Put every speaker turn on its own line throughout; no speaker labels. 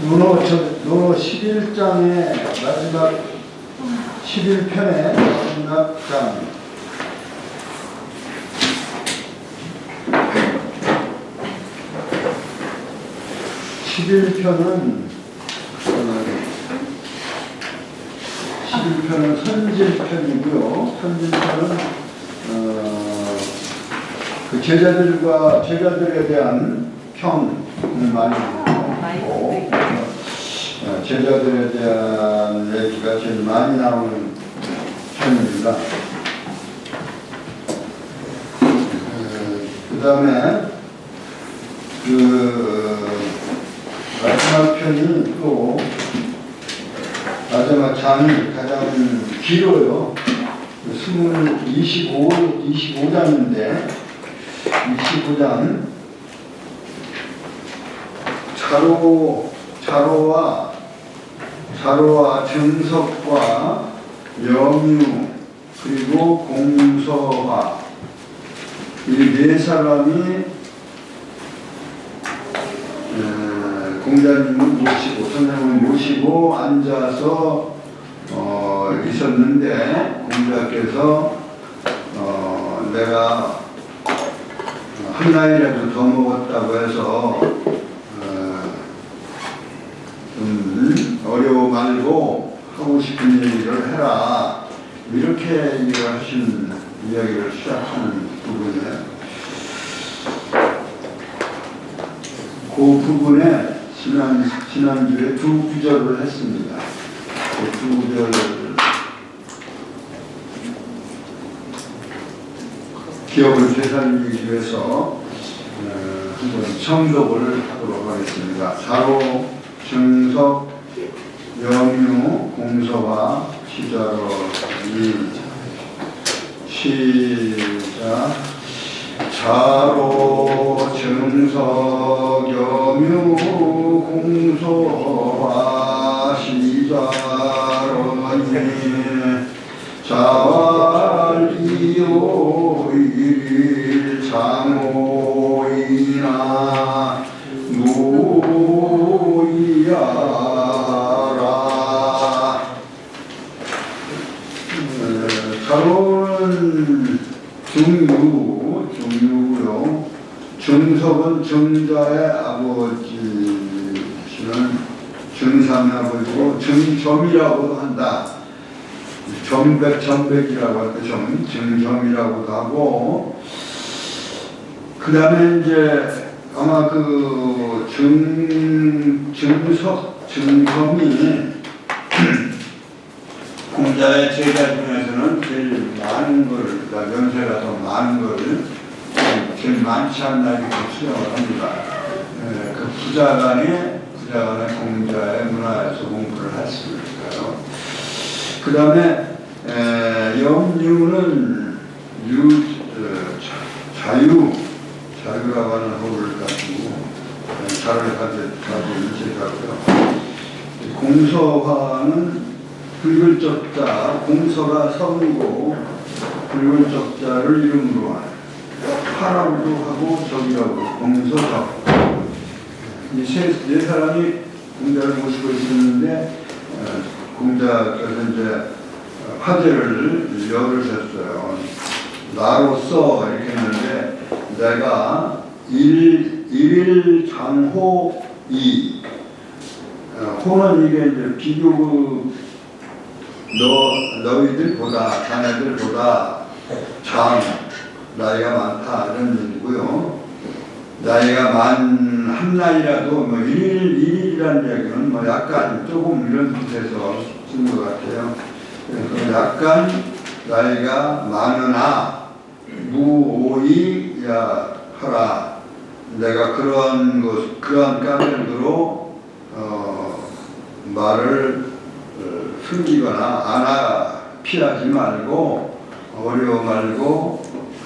논어 11장의 마지막 11편의 마지막 장 11편은 선질편이고요. 선질편은 그 제자들에 대한 평을 많이 하고 제자들에 대한 얘기가 제일 많이 나오는 편입니다. 그 다음에 마지막 편이 또 마지막 장이 가장 길어요. 25장인데 25장 자로와 정석과 염유 그리고 공서화 이 네 사람이 공자님을 모시고 선생님을 모시고 앉아서 있었는데 공자께서 내가 한 나이라도 더 먹었다고 해서 어려워 말고 하고 싶은 얘기를 해라 이렇게 얘기를 하신 이야기를 시작하는 부분이에요. 그 부분에 지난주에 두 구절을 했습니다. 그 두 구절을 기억을 되살리기 위해서 한번 청독을 하도록 하겠습니다. 자로, 정석, 염유, 공서화, 시자로, 시작. 자로, 정석, 염유, 공서화, 시자로, 자왈이요 일일 장오이나 누이야라. 자로는 중유고요. 정석은 정자의 아버지시는 정삼의 아버지고 정점이라고도 한다. 점백이라고 할 때 정점이라고도 하고 그 다음에 이제 아마 그 정점이 공자의 제자 중에서는 제일 많은 걸, 연세가 더 많은 걸 제일 많지 않나 이렇게 수정을 합니다. 그 부자간에 공자의 문화에서 공부를 했으니까요. 그 다음에 염유는 자유라고 하는 호를 가지고 자를 가지고 있고요. 공서화는 붉은 적자, 공서가 성이고 붉은 적자를 이름으로 하는 화라고도 하고 적이라고 공서적 이 네 사람이 공자를 모시고 있었는데 공자께서 이제 화제를 열으셨어요. 나로서 이렇게 했는데 내가 일장호 이 호는 이게 이제 비교 너희들보다 자네들보다 나이가 많다 이런 의미고요. 나이가 한 나이라도 뭐 일이라는 얘기는 뭐 약간 조금 이런 뜻에서 쓴 것 같아요. 그래서 약간 나이가 많으나 무오이야 하라. 내가 그러한 까닭으로 말을 숨기거나 피하지 말고 어려워 말고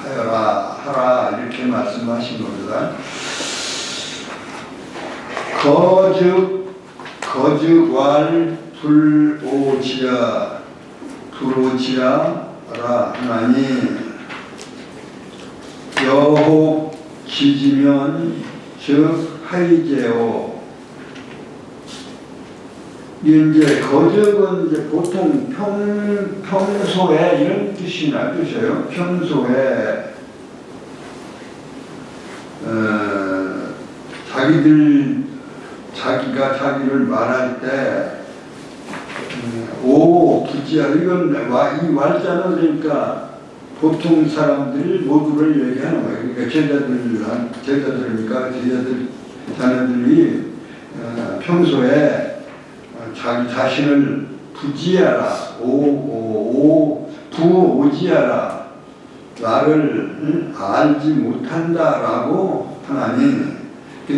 하라 이렇게 말씀하신 겁니다. 거즉왈 불오지야라 하나니 여혹 기지면 즉 하이제오 이제 거적은 이제 보통 평소에 이런 뜻이나 뜻이에요. 평소에 자기가 자기를 말할 때 부지야 이건 이 왈자는 그러니까 보통 사람들이 모두를 얘기하는 거예요. 그러니까 제자들이니까 자녀들이 평소에 자기 자신을 부지하라, 부오지하라, 나를 알지 못한다라고 하나님,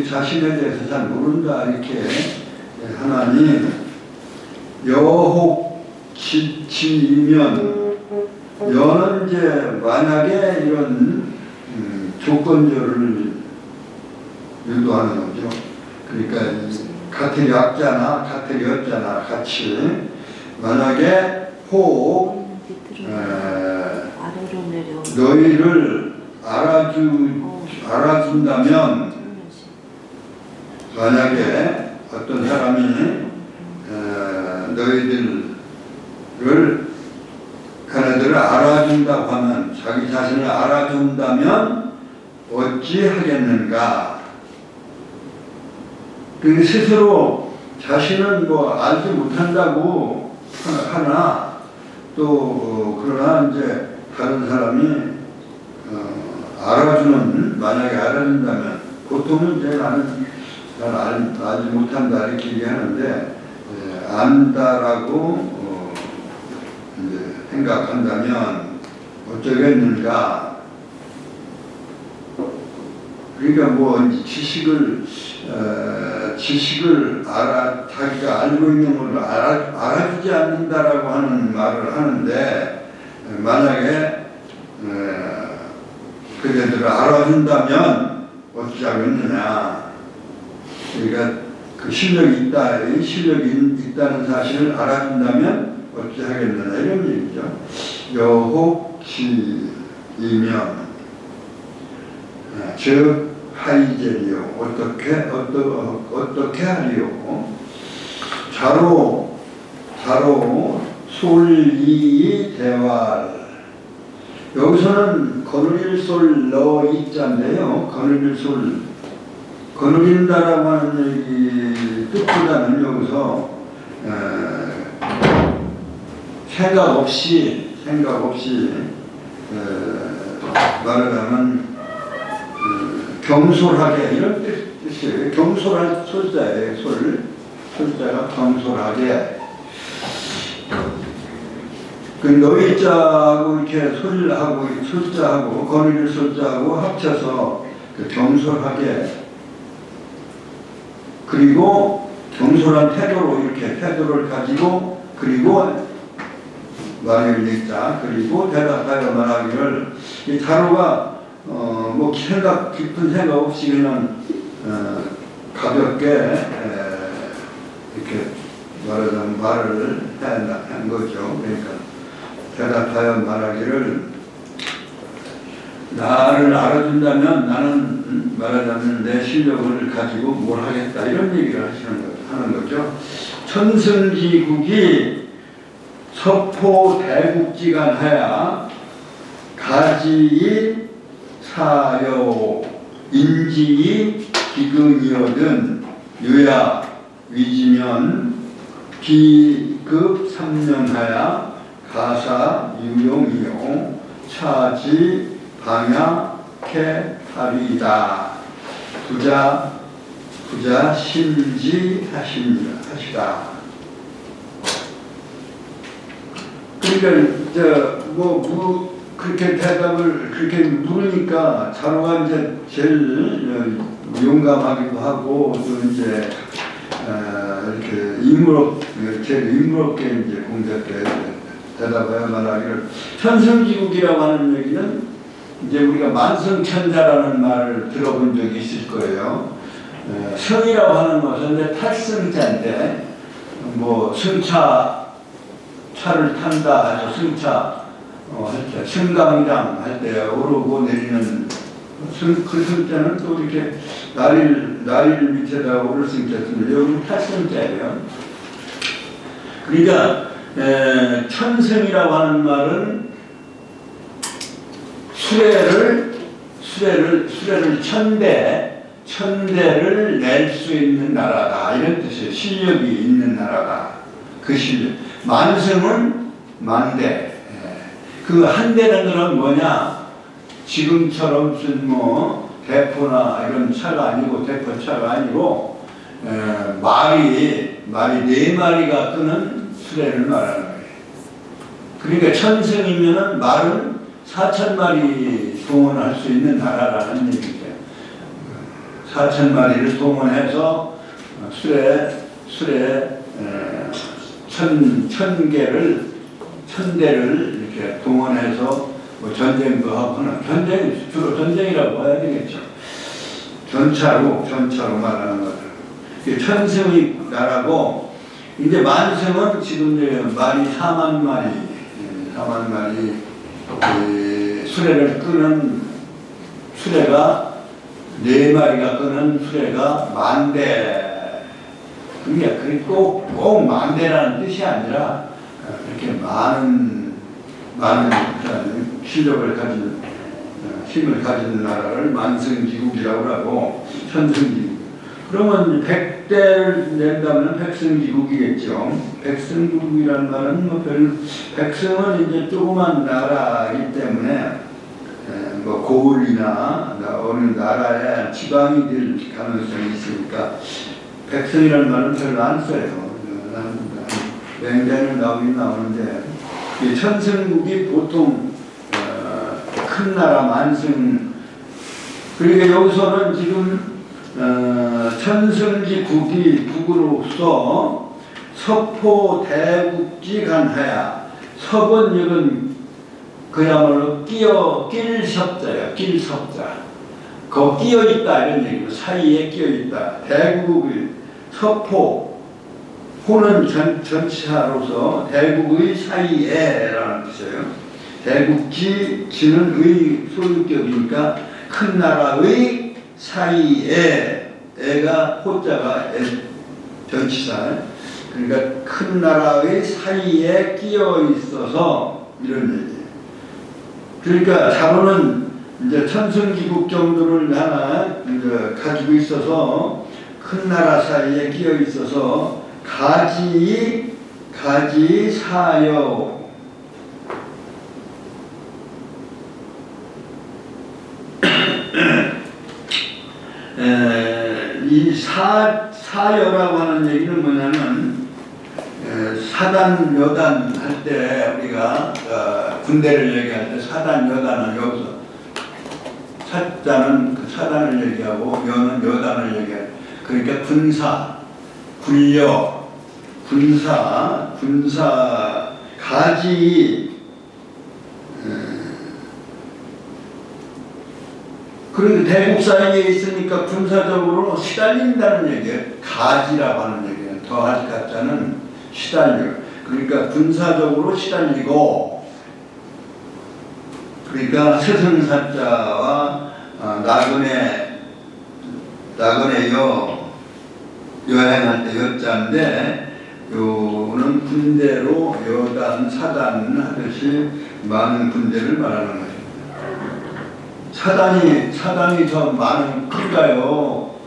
자신에 대해서 잘 모른다 이렇게 하나님 여혹지이면 여는 이제 만약에 이런 조건절을 유도하는 거죠. 그러니까 가택이 약자나 가택이 였자나 같이 만약에 너희를 알아준다면 만약에 어떤 사람이 자네들을 알아준다고 하면 자기 자신을 알아준다면 어찌 하겠는가? 그 스스로 자신은 알지 못한다고 하나 또 그러나 이제 다른 사람이 만약에 알아준다면 보통은 이제 나는 알지 못한다 이렇게 얘기하는데 안다라고 이제 생각한다면 어쩌겠는가? 그러니까 지식을 자기가 알고 있는 걸 알아주지 않는다라고 하는 말을 하는데 만약에 그대들을 알아준다면 어찌하겠느냐? 그러니까 그 실력이 있다는 사실을 알아준다면 어찌하겠느냐 이런 얘기죠. 여혹지이면 즉 하이제리요 어떻게 하리요 자로 솔이 대활 여기서는 거느릴솔 너이자인데요. 거느린다라고 하는 얘기 뜻보다는 여기서 생각 없이 말하자면 경솔하게 이런 뜻이에요. 경솔할 솔자예요. 솔자가 경솔하게. 그 너희자하고 이렇게 솔자하고 거느릴 솔자하고 합쳐서 그 경솔하게. 그리고 경솔한 태도를 가지고 그리고 말을 읽자. 그리고 대답하여 말하기를 이 자로가 깊은 생각 없이 그냥 가볍게 이렇게 말하자면 말을 한 거죠. 그러니까 대답하여 말하기를 나를 알아준다면 나는 말하자면 내 실력을 가지고 뭘 하겠다 이런 얘기를 하는 거죠. 천승지국이 서포 대국지간하야 가지이 사여 인지이 기근이거든 유야 위지면 비급 삼년하야 가사 유용이요 차지 방야케 하리다 부자 심지하시다. 그러니까 그렇게 대답을 그렇게 물으니까 자로가 이제 제일 용감하기도 하고 또 이제 이렇게 제일 인물없게 이제 공자께 대답하여 말하기를 천승지국이라고 하는 얘기는 이제 우리가 만성천자라는 말을 들어본 적이 있을 거예요. 승이라고 하는 것은 탈승자인데 차를 탄다 해서 승차 할 때 승강장 할 때 오르고 내리는 그 승자는 또 이렇게 나릴 밑에다 오를 승자 씁니다. 여기 탈승자예요. 그러니까 천승이라고 하는 말은 수레를 천대를 낼 수 있는 나라다 이런 뜻이에요. 실력이 있는 나라다. 그 실력. 만승은 만대. 그 한 대는 그럼 뭐냐? 지금처럼 무슨 대포나 이런 차가 아니고 대포차가 아니고 말이 4마리가 끄는 수레를 말하는 거예요. 그러니까 천승이면은 말은 4,000마리 동원할 수 있는 나라라는 얘기죠. 4,000마리를 동원해서 수레 1,000대를 이렇게 동원해서 전쟁도 하고 하는 주로 전쟁이라고 해야 되겠죠. 전차로 말하는 거죠. 천승의 나라고 이제 만승은 지금 말이 4만 마리 수레를 끄는 수레가 4마리가 끄는 수레가 만대. 그게 꼭 만대라는 뜻이 아니라 이렇게 많은 실력을 가진 힘을 가진 나라를 만승지국이라고 하고 천승지국. 그러면 100대를 낸다면 백승지국이겠죠. 백승지국이라는 말은 백승은 이제 조그만 나라이기 때문에 고을이나 어느 나라에 지방이 될 가능성이 있으니까 백성이라는 말은 별로 안 써요. 맹자는 나오는데 천승국이 보통 큰 나라 만승. 그러니까 여기서는 지금 천승지국이 국으로서 서포 대국지 간하야. 석은 이건 그야말로 낄 섭자예요. 낄 섭자. 거 끼어 있다 이런 얘기고 사이에 끼어 있다. 대국의 서포 호는 전치사로서 대국의 사이에라는 뜻이에요. 대국지 지는 의 소유격이니까 큰 나라의 사이에 애가 호자가 전치사. 그러니까 큰 나라의 사이에 끼어 있어서 이런 얘기. 그러니까 자로는 이제 천승지국 정도를 하나 이제 가지고 있어서 큰 나라 사이에 끼어 있어서 가지 사여. 이 사여라고 하는 얘기는 뭐냐면 사단 여단 할 때 우리가 군대를 얘기할 때 사단 여단은 여기서 사자는 그 사단을 얘기하고 여는 여단을 얘기해요. 그러니까 군사, 군력, 군사 가지. 그리고 대국 사이에 있으니까 군사적으로 시달린다는 얘기예요. 가지라고 하는 얘기예요. 더할 가자는 시달려. 그러니까 군사적으로 시달리고, 그러니까 스승사자와 나그네 여행할 때 여자인데, 요는 군대로 여단, 사단 하듯이 많은 군대를 말하는 거죠. 사단이 더 큰가요?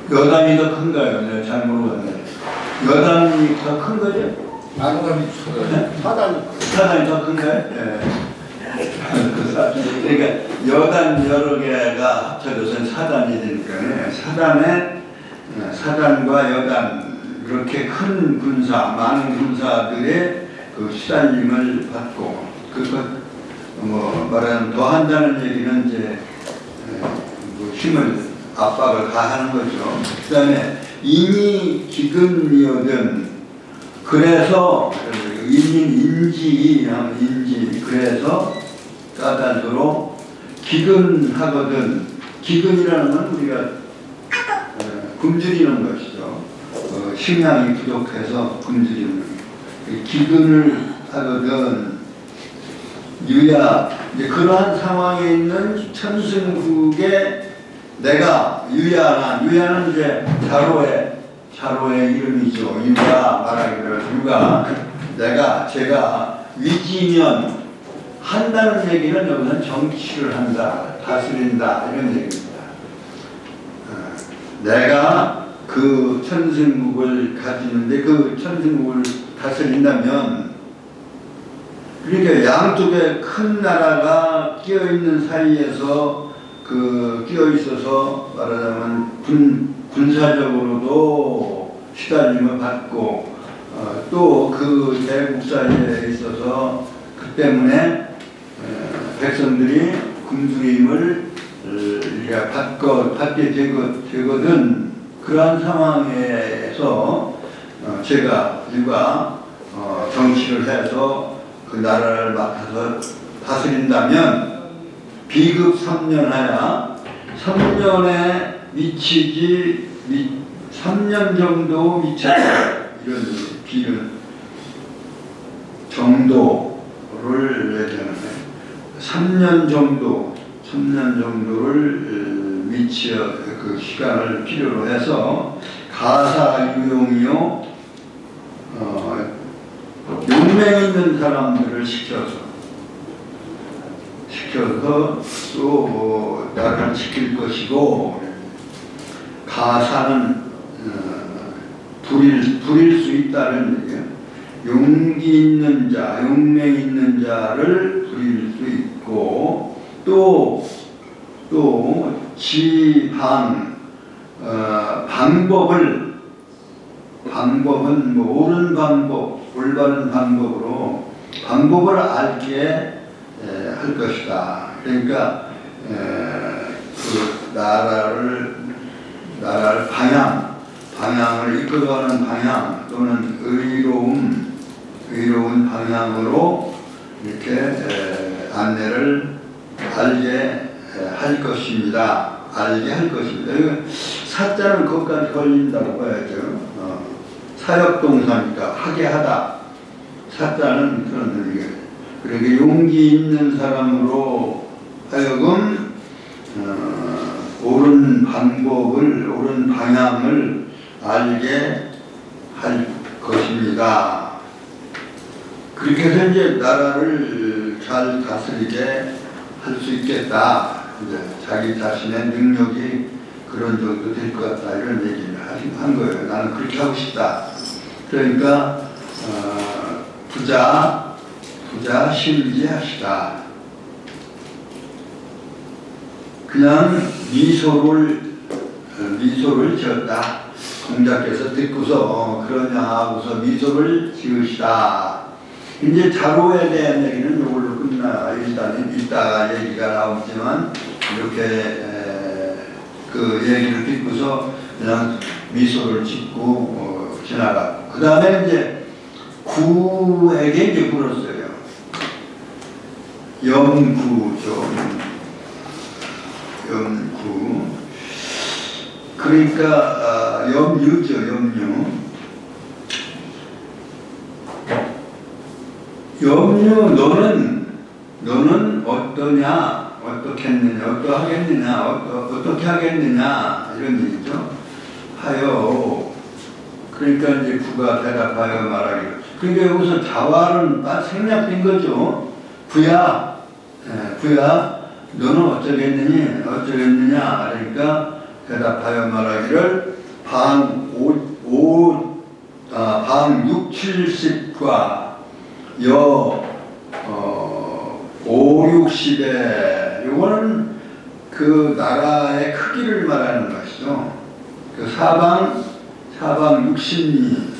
여단이 더 큰가요? 내가 잘 모르겠네. 여단이 더 큰 거죠? 사단이 더 큰가요? 네. 그러니까 여단 여러 개가 합쳐져서 사단이 되니까 사단과 여단 이렇게 큰 군사, 많은 군사들의 그 시달림을 받고 말하자면 더 한다는 얘기는 이제 힘을 압박을 가하는 거죠. 그 다음에 인이 기근이거든. 그래서 인지 그래서 까닭으로 기근하거든. 기근이라는 건 우리가 굶주리는 것이죠. 식량이 부족해서 굶주리는 기근을 하거든. 유야. 이제 그러한 상황에 있는 천승국에 내가 유야는 이제 자로의 이름이죠. 유가 말하기를 유가 제가 위지면 한다는 얘기는 여기서는 정치를 한다, 다스린다 이런 얘기입니다. 내가 그 천승국을 가지는데 그 천승국을 다스린다면 그러니까 양쪽에 큰 나라가 끼어 있는 사이에서 끼어 있어서 말하자면 군사적으로도 시달림을 받고 또 그 대국 사이에 있어서 그 때문에 백성들이 굶주림을 받게 되거든. 그러한 상황에서 제가 정치를 해서 그 나라를 맡아서 다스린다면 비급 3년 하야 3년에 미치지 3년 정도 미쳤다 이런 비급 정도를 내자는데 3년 정도를 미치어 그 시간을 필요로 해서 가사 유용이요 용맹 있는 사람들을 시켜서 또 나라를 지킬 것이고 가사는 부릴 수 있다는 얘기예요. 용기 있는 자, 용맹 있는 자를 부릴 수 있고 또 방법은 뭐 옳은 방법, 올바른 방법으로 방법을 알게 할 것이다. 그러니까 그 나라를 방향을 이끌어가는 방향 또는 의로운 방향으로 이렇게 안내를 알게 할 것입니다. 이거 사자는 그것까지 걸린다고 봐야죠. 사역동사니까 하게 하다. 사자는 그런 의미예요. 그러니까 용기 있는 사람으로 하여금 옳은 방향을 알게 할 것입니다. 그렇게 해서 이제 나라를 잘 다스리게 할 수 있겠다. 이제 자기 자신의 능력이 그런 정도 될 것 같다. 이런 얘기를 한 거예요. 나는 그렇게 하고 싶다. 그러니까 부자 실지하시다. 그냥 미소를 지었다. 공자께서 듣고서 그러냐 하고서 미소를 지으시다. 이제 자로에 대한 얘기는 이걸로 일단 이따 얘기가 나오지만 이렇게 그 얘기를 듣고서 그냥 미소를 짓고 지나갔고 그 다음에 이제 구에게 이제 물었어요. 염구죠. 염구. 그러니까 염유죠. 염유 너는 어떠냐, 어떻겠느냐, 어떻게 하겠느냐 이런 얘기죠. 하여. 그러니까 이제 구가 대답하여 말하기로. 그러니까 여기서 자활은 생략된 거죠. 구야, 너는 어쩌겠느냐. 그러니까 대답하여 말하기를 방 6, 70과 5, 60에 요거는 그 나라의 크기를 말하는 것이죠. 그 사방 60리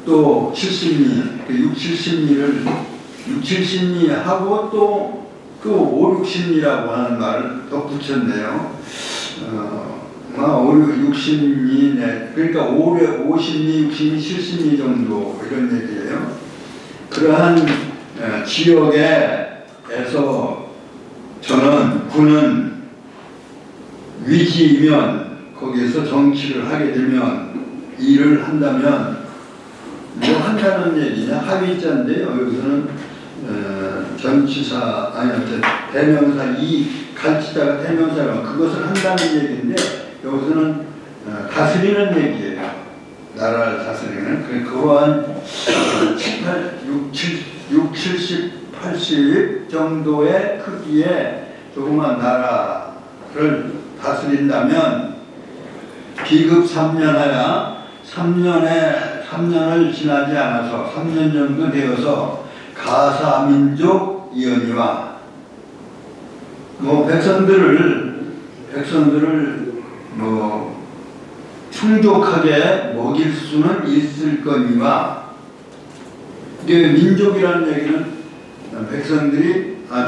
또 70리, 그 6, 70리 하고 또 그 5, 60리라고 하는 말을 덧붙였네요. 5, 60리, 그러니까 50리, 60리, 70리 정도 이런 얘기예요. 그러한 지역에서 군은 위지이면 거기에서 정치를 하게 되면 일을 한다면 뭐 한다는 얘기냐 합의자인데요. 여기서는 전치사 대명사 이 갈치자가 대명사라면 그것을 한다는 얘기인데 여기서는 다스리는 얘기예요. 나라를 다스리는 그러한 6, 70, 80 정도의 크기의 조그만 나라를 다스린다면 비급 3년하야 3년을 지나지 않아서 3년 정도 되어서 가사민족 이언이와 백성들을 충족하게 먹일 수는 있을 거니와, 이게 민족이라는 얘기는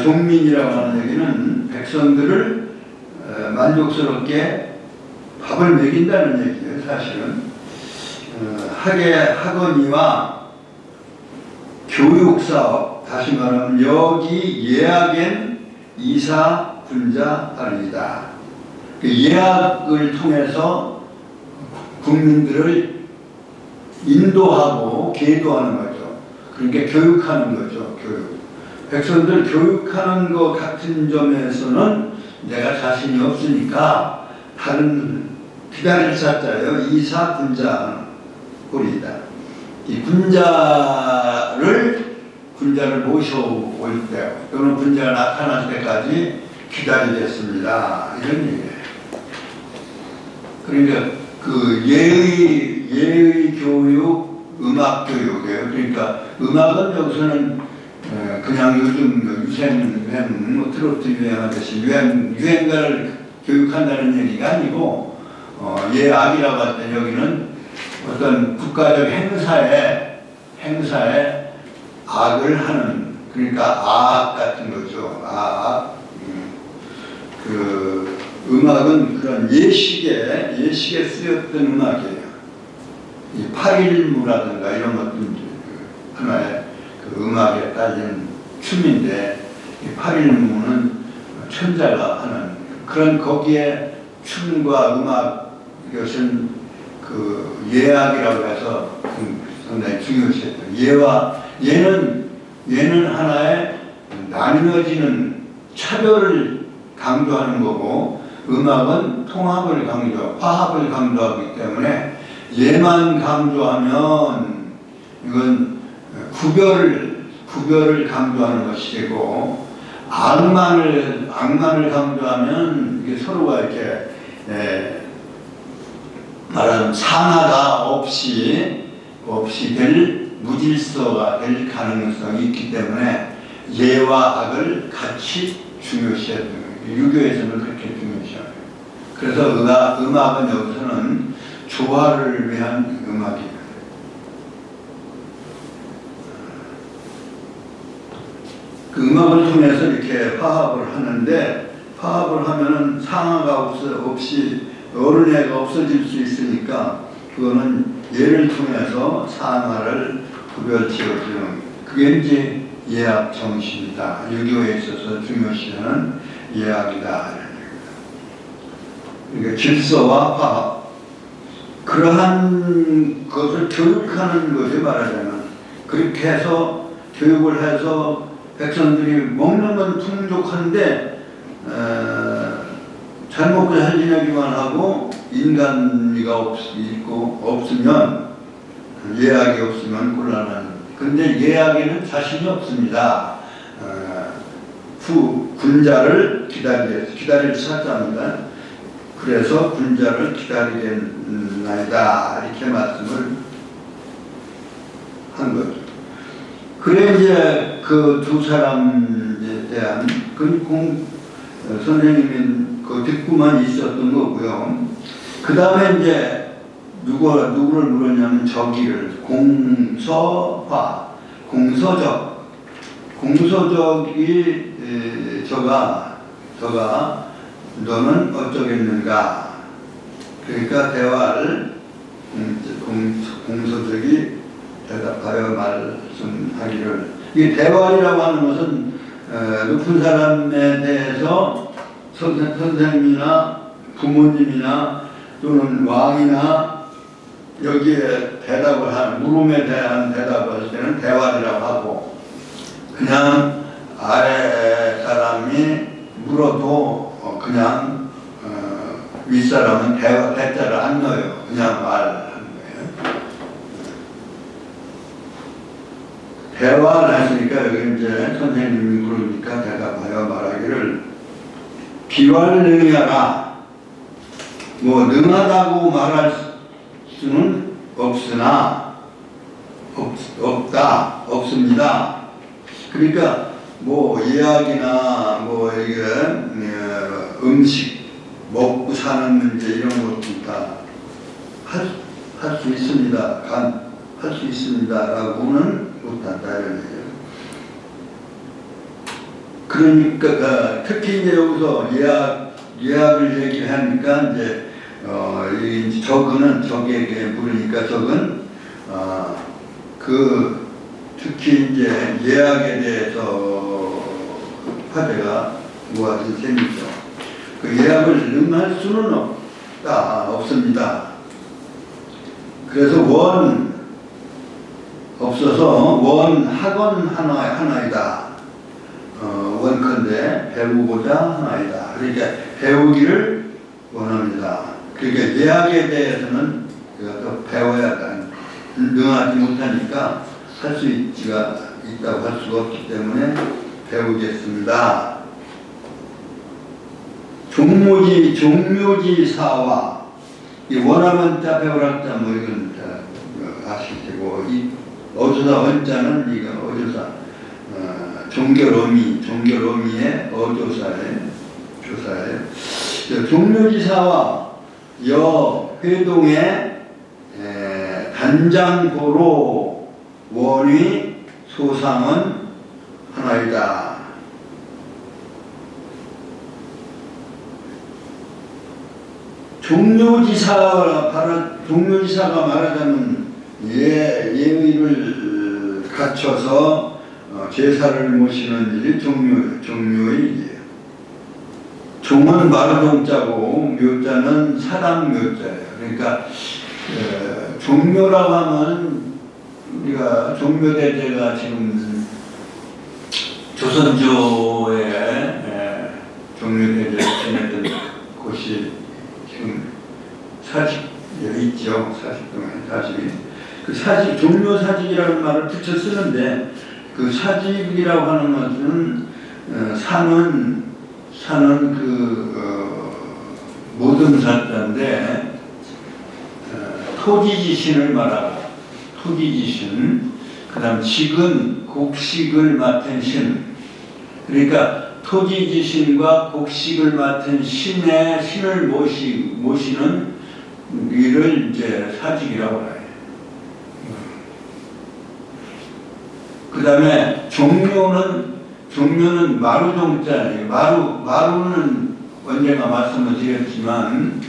종민이라고 하는 얘기는 백성들을 만족스럽게 밥을 먹인다는 얘기예요. 사실은 하게 하거니와 교육사업, 다시 말하면 여기 예약엔 이사 군자 하리이다. 예약을 통해서 국민들을 인도하고 계도하는 거죠. 그러니까 교육하는 거죠. 교육. 백성들 교육하는 것 같은 점에서는 내가 자신이 없으니까 다른 기다릴 사자예요. 이사 군자 꼴이다. 이 군자를 모셔올 때 또는 군자가 나타날 때까지 기다리겠습니다. 이런 얘기예요. 그러니까 그 예의 교육, 음악 교육이에요. 그러니까 음악은 여기서는 그냥 요즘 유행, 트로트 유행하듯이 유행가를 교육한다는 얘기가 아니고, 예악이라고 할 때 여기는 어떤 국가적 행사에 악을 하는, 그러니까 악 같은 거죠. 음악은 그런 예식에 쓰였던 음악이에요. 이 8일무라든가 이런 것도 하나의 그 음악에 따른 춤인데, 이 8일무는 천자가 하는 그런 거기에 춤과 음악, 이것은 그 예악이라고 해서 상당히 중요시했던 얘는 하나의 나뉘어지는 차별을 강조하는 거고, 음악은 통합을 화합을 강조하기 때문에 얘만 강조하면 이건 구별을 강조하는 것이고, 악만을 강조하면 이게 서로가 이렇게 말하자면 상하가 없이 될 무질서가 될 가능성이 있기 때문에 예와 악을 같이 중요시했던 거예요. 유교에서는 그렇게 중요시해요. 그래서 음악은 여기서는 조화를 위한 음악이에요. 그 음악을 통해서 이렇게 화합을 하는데, 화합을 하면은 상하가 없이 어른애가 없어질 수 있으니까 그거는 예를 통해서 상하를 구별지어주는, 그게 이제 예악 정신이다. 유교에 있어서 중요시하는 예악이다. 그러니까 질서와 화합, 그러한 것을 교육하는 거죠. 말하자면 그렇게 해서 교육을 해서 백성들이 먹는 건 풍족한데 잘 먹고 잘 지내기만 하고 인간미가 없으면, 예악이 없으면 곤란한. 근데 예악에는 자신이 없습니다. 군자를 기다릴 사자입니다. 그래서 군자를 기다리겠나이다. 이렇게 말씀을 한 거죠. 그래 이제 그 두 사람에 대한 선생님이 그 듣고만 있었던 거고요. 그 다음에 이제 누구를 물었냐면 저기를 공서적이 저가 너는 어쩌겠는가. 그러니까 대화를 공서적이 대답하여 말씀하기를, 이 대화이라고 하는 것은 높은 사람에 대해서 선생님이나 부모님이나 또는 왕이나 여기에 대답을 하는, 물음에 대한 대답을 할 때는 대화이라고 하고, 그냥 아래 사람이 물어도 윗사람은 대자를 안 넣어요. 그냥 말하는 거예요. 대화를 했으니까 여기 이제 선생님이 그러니까 제가 봐요 말하기를 비활 능하라 뭐 능하다고 말할 수는 없으나 없습니다. 그러니까 뭐 예약이나 뭐 이게 음식 먹고 사는 문제 이런 것도 다 할 수 있습니다. 할 수 있습니다라고는 못한다 이런 얘기예요. 그러니까 특히 이제 여기서 예약을 얘기하니까 이제 이 적에게 물으니까 적은 그 특히 이제 예약에 대해서 화제가 모아진 셈이죠. 그 예약을 능할 수는 없습니다. 그래서 없어서 학원 하나이다. 원컨대 배우고자 하나이다. 그러니까 배우기를 원합니다. 그러니까 예약에 대해서는 더 배워야 능하지 못하니까 할 수 있다고 할 수가 없기 때문에 배우겠습니다. 종묘지사와 이 원하면 자 배우락자 뭐 이건 아시고 이 어조사 원자는 이거 어조사 종교로미의 조사에 종묘지사와 회동의 단장고로 원위 소상은 하나이다. 종묘지사가 말하자면 예의를 갖춰서 제사를 모시는 일이 종묘의 일이에요. 종은 마루종자고 묘자는 사당묘자예요. 그러니까 종묘라고 하면 우리가 종묘대제가 지금 조선조의 종묘대제를 지냈던 곳이 지금 40여 있죠. 40동에 40. 종묘 사직이라는 말을 붙여 쓰는데 그 사직이라고 하는 것은 사는 모든 사자인데 토지지신을 말하고 토지지신 그 다음 직은 곡식을 맡은 신 그러니까 토지지신과 곡식을 맡은 신을 모시는 일을 이제 사직이라고 해요. 그 다음에 종묘는 마루종자예요. 마루는 언젠가 말씀을 드렸지만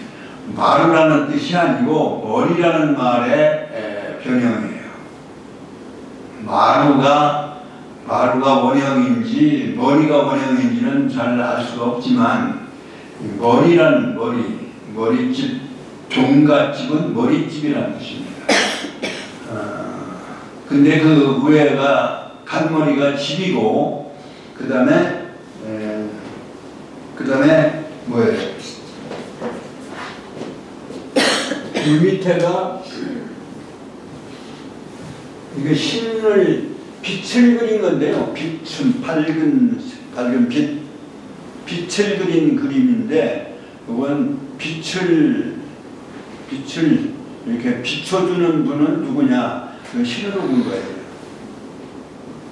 마루라는 뜻이 아니고 머리라는 말의 변형이에요. 마루가 원형인지 머리가 원형인지는 잘 알 수가 없지만 머리란 머리집 종갓집은 머리집이라는 뜻입니다. 근데 그 위에가 간머리가 집이고 그 다음에 뭐예요? 이 밑에가 이게 빛을 그린 건데요. 밝은 빛을 그린 그림인데 그건 빛을 이렇게 비춰주는 분은 누구냐? 그 신으로 본 거예요.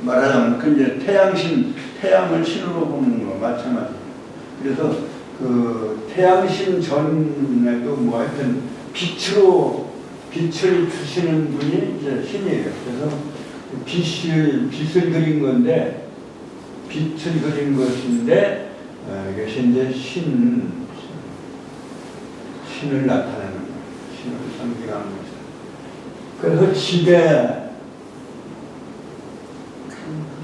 말하자면 그 이제 태양을 신으로 보는 거 마찬가지. 그래서 그 태양신 전에도 뭐 하여튼 빛을 주시는 분이 이제 신이에요. 그래서 빛을 그린 건데 빛을 그린 것인데 이것이 이제 신을 나타내는 거예요. 신을 상징하는 거죠. 그래서 집에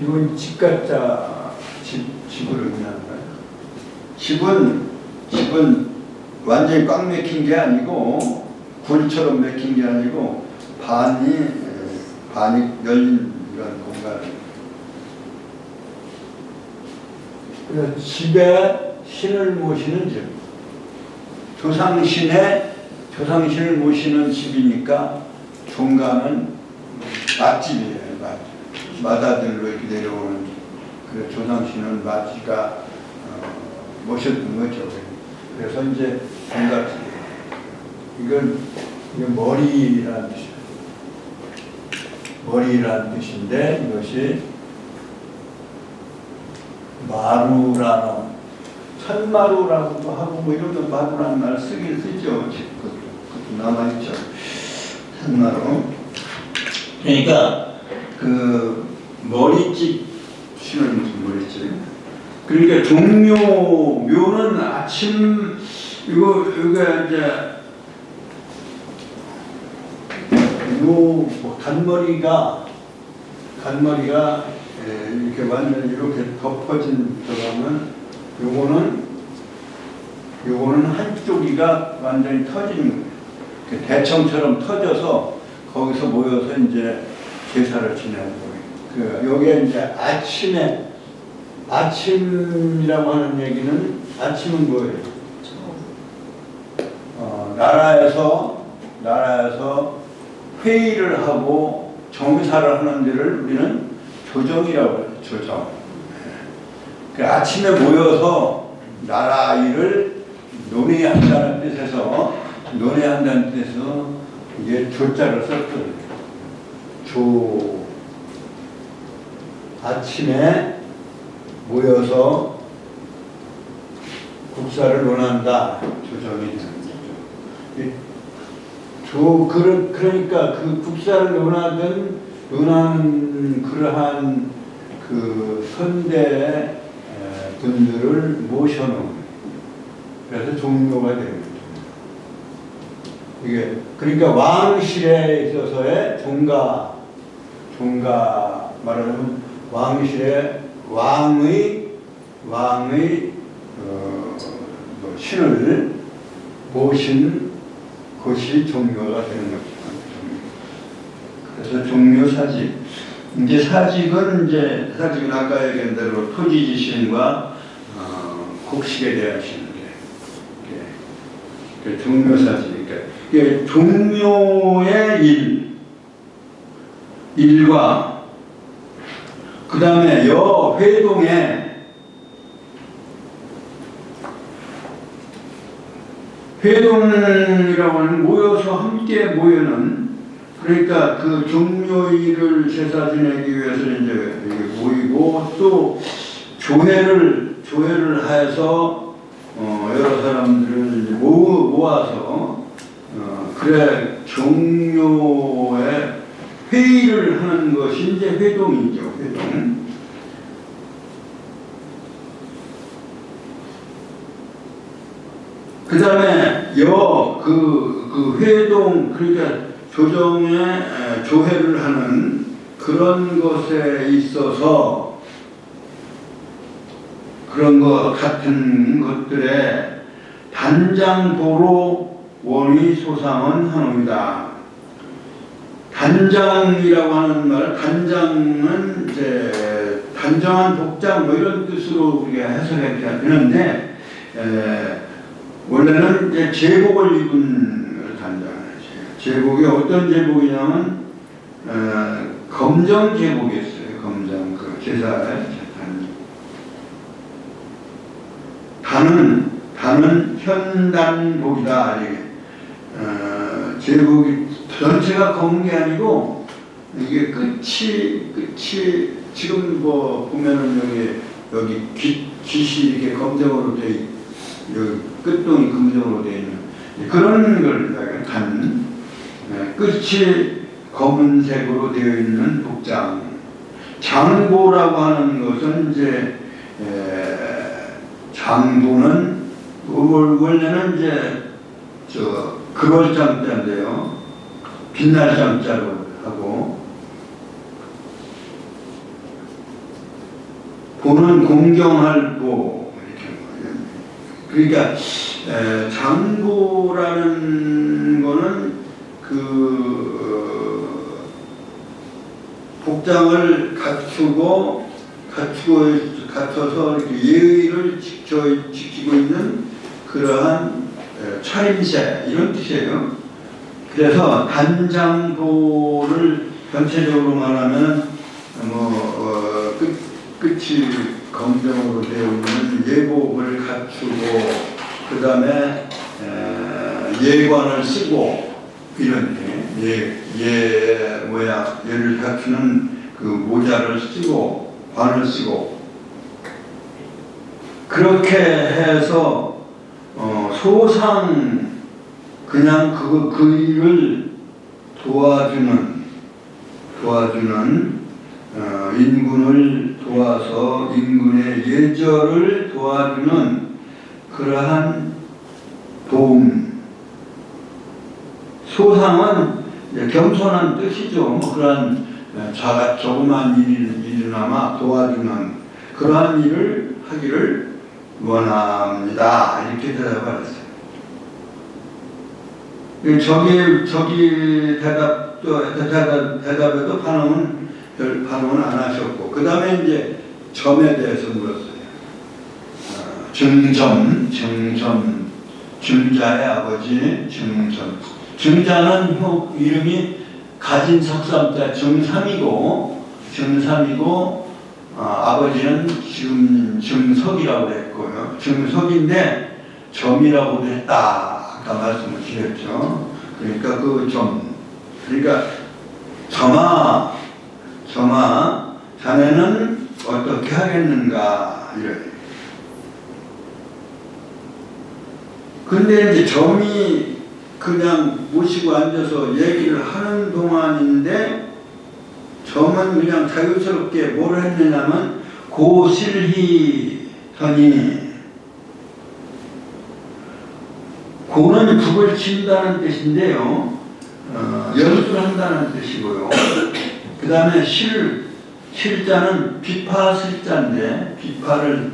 이건 집가자 집을 의미하는 거예요. 집은 완전히 꽉 막힌 게 아니고 굴처럼 막힌 게 아니고 반이 열린 이런 공간이에요. 그래서 집에 신을 모시는 집, 조상신을 모시는 집이니까 종가는 맛집이에요. 맛집. 마다들로 이렇게 내려오는 그 조상신은 마지가 모셨던 거죠. 그래서 이제 종같이 이건 머리라는 뜻이에요. 머리라는 뜻인데 이것이 마루라는 천마루라고도 하고 뭐 이런 마루라는 말 쓰긴 쓰죠. 그것도 남아있죠. 천마루. 그러니까 그 머리집 신은 무슨 머리집. 그러니까 묘는 아침 이거 이제 뭐 간머리가 이렇게 완전 이렇게 덮어진 들어가면 요거는 한쪽이가 완전히 터지는 거예요. 대청처럼 터져서 거기서 모여서 이제 제사를 지내는 거예요. 여기에 이제 아침이라고 하는 얘기는 아침은 뭐예요? 나라에서 회의를 하고 정사를 하는 데를 우리는 조정이라고 해요. 조정. 그 아침에 모여서 나라 일을 논의한다는 뜻에서 이게 조자를 썼거든요. 아침에 모여서 국사를 논한다. 조정이 되는 거죠. 그러니까 그 국사를 논하는 그러한 그 선대 분들을 모셔놓은, 그래서 종묘가 됩니다. 이게 그러니까 왕실에 있어서의 종가 말하자면 왕실의 왕의 신을 모신 것이 종묘가 되는 겁니다. 그래서 종묘사직. 이제 사직은 아까 얘기한 대로 토지지신과 곡식에 대한 신인데, 종묘사직. 그러니까 종묘의 일과 그 다음에 회동이라고 하는 모여서 함께 모여는, 그러니까 그 종묘일을 제사 지내기 위해서 이제 모이고 또 조회를 해서 여러 사람들을 모아서 그래 종묘에 회의를 하는 것이 이제 회동이죠. 회동. 그 다음에 그 회동, 그러니까 조회를 하는 그런 것에 있어서 그런 것 같은 것들에 단장도로 원이 소상은 하노이다. 단장이라고 하는 말, 단장은 이제 단정한 복장 뭐 이런 뜻으로 우리가 해석해야 되는데, 원래는 이제 제복을 입은 단장이에요. 제복이 어떤 제복이냐면 검정 제복이었어요. 검정 그 제사의 단은 현단복이다. 제복이 전체가 검은 게 아니고 이게 끝이 지금 뭐 보면은 여기 깃이 이렇게 검정으로 돼 있고 여기 끝동이 검정으로 되어 있는 그런 걸 끝이 검은색으로 되어 있는 복장. 장보라고 하는 것은 이제 장보는 원래는 이제 그걸장자인데요. 빛날 장자로 하고, 보는 공경할 보. 그러니까 장보라는 거는 그 복장을 갖춰서 이렇게 예의를 지키고 있는 그러한 차림새 이런 뜻이에요. 그래서 단장보를 전체적으로 말하면 끝이 검정으로 되어 있는 예복을 갖추고 그 다음에 예관을 쓰고 이런 예를 갖추는 그 모자를 쓰고 관을 쓰고 그렇게 해서 소상 그냥 그 일을 도와주는 인군을 도와서 인군의 예절을 도와주는 그러한 도움. 소상은 겸손한 뜻이죠. 뭐 그러한 조그만 일이나마 도와주는 그러한 일을 하기를 원합니다. 이렇게 대답을 했어요. 저기 대답에도 별 반응은 안 하셨고, 그 다음에 이제 점에 대해서 물었어요. 증자의 아버지 증점. 증자는 이름이 가진 석삼자 증삼이고, 아버지는 증석이라고 했고요. 증석인데 점이라고도 했다. 아까 말씀을 드렸죠. 그러니까 그 점. 그러니까 점아, 자네는 어떻게 하겠는가 이래. 근데 이제 점이 그냥 모시고 앉아서 얘기를 하는 동안인데 점은 그냥 자유스럽게 뭘 했느냐면 고실히더니, 고는 북을 친다는 뜻인데요. 연술한다는 뜻이고요. 그 다음에 실자는 비파실자인데 비파를